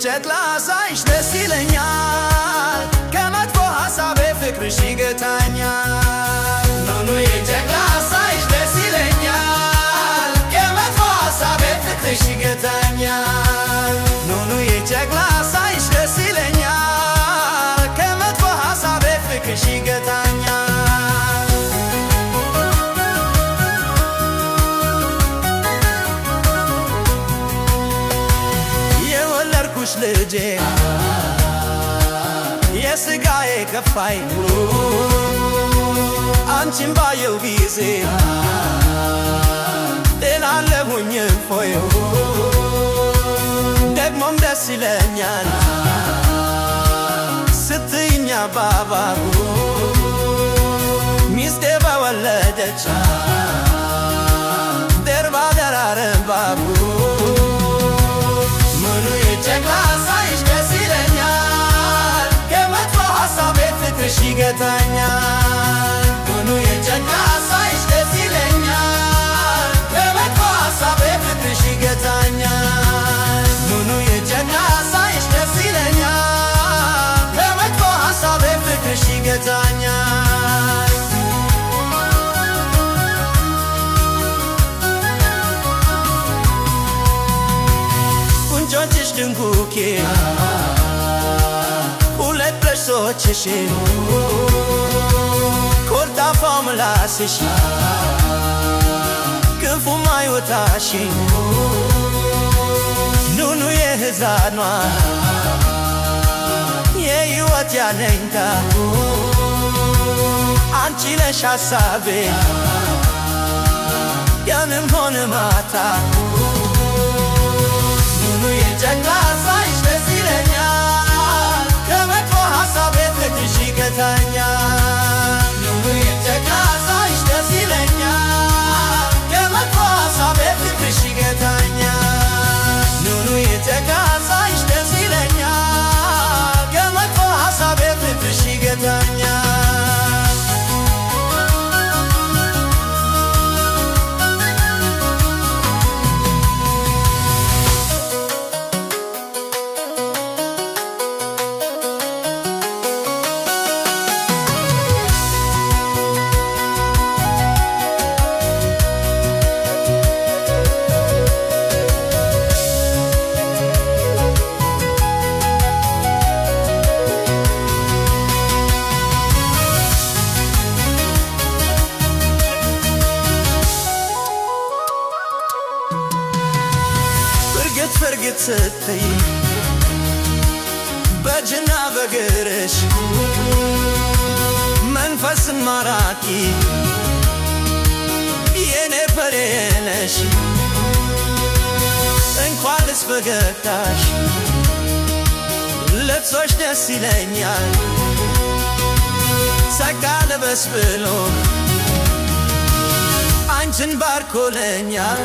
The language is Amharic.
ጨቅላ ሳይሽ ደስ ይለኛል ከመጥፎ ሐሳቤ ፍቅርሽ ይገታኛል ኑኑ የጨቅላ ሳይሽ ደስ ይለኛል ከመጥፎ ሐሳቤ ፍቅርሽ ይገታኛል ኑኑ የጨቅላ ሳይሽ ደስ ይለኛል ከመጥፎ ሐሳቤ ፍቅርሽ ይገታኛል ልጄ የስጋዬ ከፋይ አንቺን ባየው ጊዜ ጤናለሁኝ እፎይ ደግሞም ደስ ይለኛል ስትይኝ አባባ ሚስቴ በወለደች ደርባ ደራረባቡ ኑኑ የጨቅላ ሳይሽ ደስ ይለኛል ከመጥፎ ሐሳቤ ፍቅርሽ ይገታኛል ኑኑ የጨቅላ ሳይሽ ደስ ይለኛል ከመጥፎ ሐሳቤ ፍቅርሽ ይገታኛል ኑኑ የጨቅላ ሳይሽ ደስ ይለኛል ከመጥፎ ሐሳቤ ፍቅርሽ ይገታኛል ቁንጮችሽ ድንጉኬ ሁለት ጥርሶችሽ ኮርታፋው ምላስሽ ክፉ ማይወጣሽ ኑኑ የሕፃኗ የሕይወት ያለኝታ አንቺ ነሽ ሐሳቤ ቀንም ሆነ ማታ ኑኑ የጨቅላ ሳይሽ ደስ ይለኛል ከመጥፎ ሐሳቤ ፍቅርሽ ይገታኛል ኑኑ የጨቅላ ሳይሽ ደስ ይለኛል ከመጥፎ ሐሳቤ ፍቅርሽ ይገታኛል ኑኑ የጨቅላ ሳይሽ ደስ ይለኛል ከመጥፎ ሐሳቤ ፍቅርሽ ይገታኛል ፍርግት ስትይ በእጅና በእግርሽ መንፈስን ማራኪ የኔ ፍሬ ነሽ እንኳንስ ፈገግታሽ ልብሶሽ ደስ ይለኛል ጸጋ ልበስ ብሎ አንቺን ባርኮለኛል